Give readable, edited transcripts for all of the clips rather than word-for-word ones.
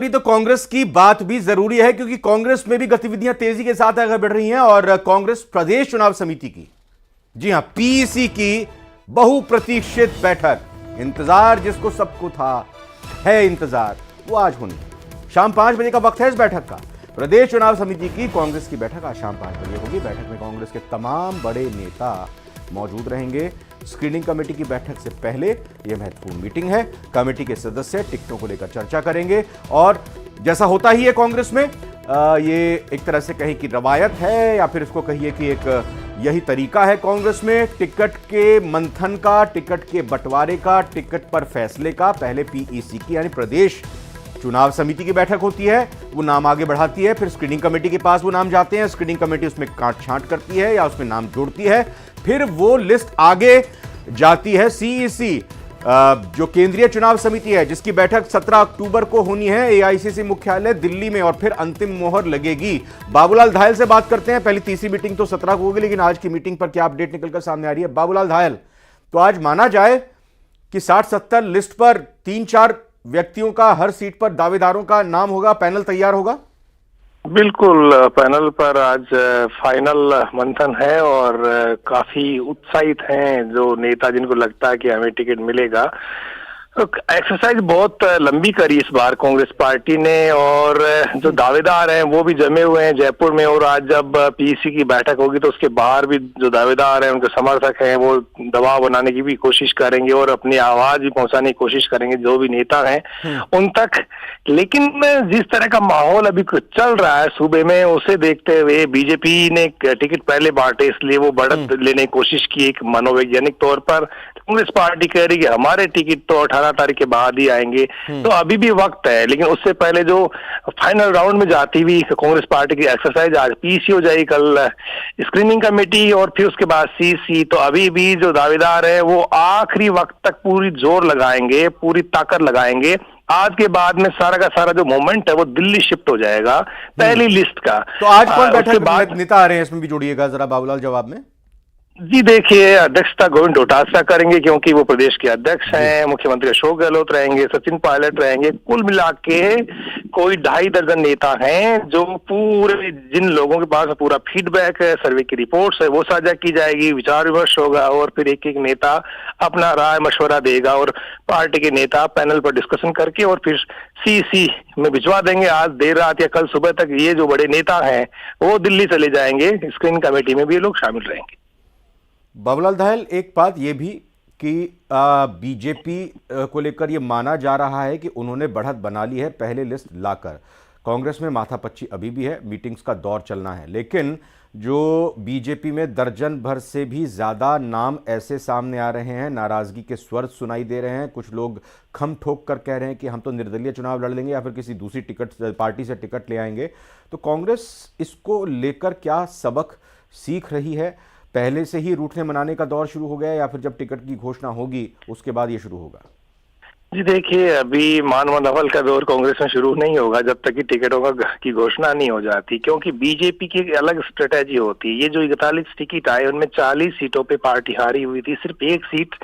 अभी तो कांग्रेस की बात भी जरूरी है क्योंकि कांग्रेस में भी गतिविधियां तेजी के साथ आगे बढ़ रही हैं और कांग्रेस प्रदेश चुनाव समिति की, जी हां, पीईसी की बहुप्रतीक्षित बैठक, इंतजार जिसको सबको था, है इंतजार, वो आज होनी है। शाम 5 बजे का वक्त है इस बैठक का। प्रदेश चुनाव समिति की कांग्रेस की बैठक आज शाम 5 बजे होगी। बैठक में कांग्रेस के तमाम बड़े नेता मौजूद रहेंगे। स्क्रीनिंग कमेटी की बैठक से पहले यह महत्वपूर्ण मीटिंग है। कमेटी के सदस्य टिकटों को लेकर चर्चा करेंगे और जैसा होता ही है कांग्रेस में, ये एक तरह से कहीं की रवायत है या फिर इसको कहिए कि एक यही तरीका है कांग्रेस में टिकट के मंथन का, टिकट के बंटवारे का, टिकट पर फैसले का। पहले पीईसी की यानी प्रदेश चुनाव समिति की बैठक होती है, वो नाम आगे बढ़ाती है, फिर स्क्रीनिंग कमेटी के पास वो नाम जाते हैं, स्क्रीनिंग कमेटी उसमें काट छांट करती है या उसमें नाम जोड़ती है, फिर वो लिस्ट आगे जाती है सीईसी, जो केंद्रीय चुनाव समिति है, जिसकी बैठक 17 अक्टूबर को होनी है एआईसीसी मुख्यालय दिल्ली में, और फिर अंतिम मोहर लगेगी। बाबूलाल धायल से बात करते हैं। पहली तीसरी मीटिंग तो 17 को होगी, लेकिन आज की मीटिंग पर क्या अपडेट निकलकर सामने आ रही है? बाबूलाल धायल, तो आज माना जाए कि 60-70 लिस्ट पर 3-4 व्यक्तियों का, हर सीट पर दावेदारों का नाम होगा, पैनल तैयार होगा? बिल्कुल, पैनल पर आज फाइनल मंथन है और काफी उत्साहित हैं जो नेता जिनको लगता है कि हमें टिकट मिलेगा। एक्सरसाइज बहुत लंबी करी इस बार कांग्रेस पार्टी ने और जो दावेदार हैं वो भी जमे हुए हैं जयपुर में, और आज जब पीईसी की बैठक होगी तो उसके बाहर भी जो दावेदार हैं, उनके समर्थक हैं, वो दबाव बनाने की भी कोशिश करेंगे और अपनी आवाज भी पहुंचाने की कोशिश करेंगे जो भी नेता हैं उन तक। लेकिन जिस तरह का माहौल अभी चल रहा है सूबे में, उसे देखते हुए बीजेपी ने टिकट पहले बांटे, इसलिए वो बढ़त लेने की कोशिश की एक मनोवैज्ञानिक तौर पर। कांग्रेस पार्टी कह रही है हमारे टिकट तो 18 तारीख के बाद ही आएंगे, तो अभी भी वक्त है। लेकिन उससे पहले जो फाइनल राउंड में जाती हुई कांग्रेस पार्टी की एक्सरसाइज आज पीसी हो जाएगी, कल स्क्रीनिंग कमेटी और फिर उसके बाद सीसी। तो अभी भी जो दावेदार है वो आखिरी वक्त तक पूरी जोर लगाएंगे, पूरी ताकत लगाएंगे। आज के बाद में सारा का सारा जो मोमेंट है वो दिल्ली शिफ्ट हो जाएगा पहली लिस्ट का। तो आज कौन बैठक नेता आ रहे हैं, इसमें भी जोड़िएगा जरा बाबूलाल जवाब में। जी देखिए, अध्यक्षता गोविंद डोटासरा करेंगे क्योंकि वो प्रदेश के अध्यक्ष हैं। मुख्यमंत्री अशोक गहलोत रहेंगे, सचिन पायलट रहेंगे। कुल मिला के कोई 2.5 दर्जन नेता हैं जो पूरे, जिन लोगों के पास पूरा फीडबैक है, सर्वे की रिपोर्ट्स है, वो साझा की जाएगी, विचार विमर्श होगा और फिर एक एक नेता अपना राय मशवरा देगा और पार्टी के नेता पैनल पर डिस्कशन करके और फिर सीसी में भिजवा देंगे। आज देर रात या कल सुबह तक ये जो बड़े नेता हैं वो दिल्ली चले जाएंगे, स्क्रीनिंग कमेटी में भी ये लोग शामिल रहेंगे। बाबूलाल धायल, एक बात यह भी कि बीजेपी को लेकर यह माना जा रहा है कि उन्होंने बढ़त बना ली है पहले लिस्ट लाकर। कांग्रेस में माथापच्ची अभी भी है, मीटिंग्स का दौर चलना है, लेकिन जो बीजेपी में दर्जन भर से भी ज़्यादा नाम ऐसे सामने आ रहे हैं, नाराज़गी के स्वर सुनाई दे रहे हैं। कुछ लोग खम ठोक कर कह रहे हैं कि हम तो निर्दलीय चुनाव लड़ लेंगे या फिर किसी दूसरी पार्टी से टिकट ले आएंगे। तो कांग्रेस इसको लेकर क्या सबक सीख रही है? पहले से ही रूठने मनाने का दौर शुरू हो गया या फिर जब टिकट की घोषणा होगी उसके बाद ये शुरू होगा? जी देखिए, अभी मानवंदफल का दौर कांग्रेस में शुरू नहीं होगा जब तक कि टिकटों की घोषणा नहीं हो जाती, क्योंकि बीजेपी की एक अलग स्ट्रेटेजी होती है। ये जो 41 टिकट आए उनमें 40 सीटों पे पार्टी हारी हुई थी। सिर्फ एक सीट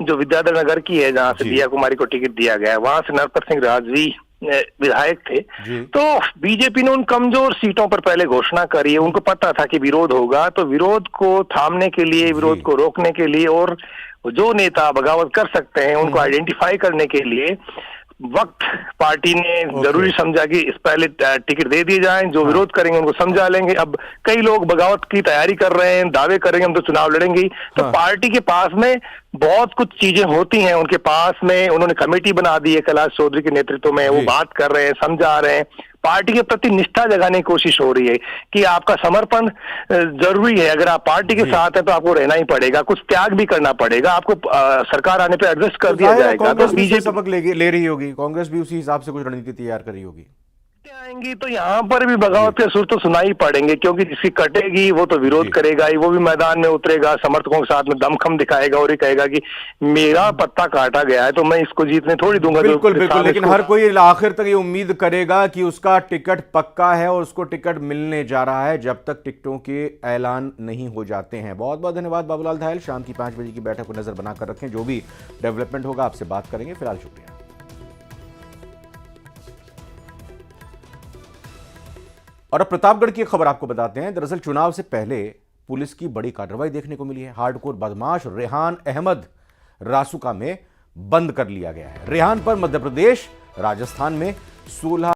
जो विद्याधर नगर की है, जहाँ से दिया कुमारी को टिकट दिया गया है, वहां से नरपत सिंह राजवी विधायक थे। तो बीजेपी ने उन कमजोर सीटों पर पहले घोषणा करी है। उनको पता था कि विरोध होगा, तो विरोध को थामने के लिए, विरोध को रोकने के लिए और जो नेता बगावत कर सकते हैं उनको आइडेंटिफाई करने के लिए वक्त पार्टी ने जरूरी समझा कि इस पहले टिकट दे दिए जाएं। जो विरोध करेंगे उनको समझा लेंगे। अब कई लोग बगावत की तैयारी कर रहे हैं, दावे करेंगे हम तो चुनाव लड़ेंगे ही। तो पार्टी के पास में बहुत कुछ चीजें होती हैं उनके पास में। उन्होंने कमेटी बना दी है कैलाश चौधरी के नेतृत्व में, वो बात कर रहे हैं, समझा रहे हैं। पार्टी के प्रति निष्ठा जगाने की कोशिश हो रही है कि आपका समर्पण जरूरी है। अगर आप पार्टी के साथ हैं तो आपको रहना ही पड़ेगा, कुछ त्याग भी करना पड़ेगा, आपको सरकार आने पे एडजस्ट कर दिया जाएगा। तो बीजेपी सबक ले रही होगी, कांग्रेस भी उसी हिसाब से कुछ रणनीति तैयार कर रही होगी। आएंगी तो यहाँ पर भी बगावत के सुर तो सुनाई पड़ेंगे, क्योंकि जिसकी कटेगी वो तो विरोध करेगा ही, वो भी मैदान में उतरेगा, समर्थकों के साथ में दमखम दिखाएगा और ये कहेगा कि मेरा पत्ता काटा गया है तो मैं इसको जीतने थोड़ी दूंगा। बिल्कुल बिल्कुल, लेकिन हर कोई आखिर तक ये उम्मीद करेगा कि उसका टिकट पक्का है और उसको टिकट मिलने जा रहा है जब तक टिकटों के ऐलान नहीं हो जाते हैं। बहुत बहुत धन्यवाद बाबूलाल धायल। शाम की 5 बजे की बैठक को नजर बनाकर रखें, जो भी डेवलपमेंट होगा आपसे बात करेंगे। फिलहाल शुक्रिया। और अब प्रतापगढ़ की एक खबर आपको बताते हैं। दरअसल चुनाव से पहले पुलिस की बड़ी कार्रवाई देखने को मिली है। हार्डकोर बदमाश रेहान अहमद रासुका में बंद कर लिया गया है। रेहान पर मध्य प्रदेश, राजस्थान में 16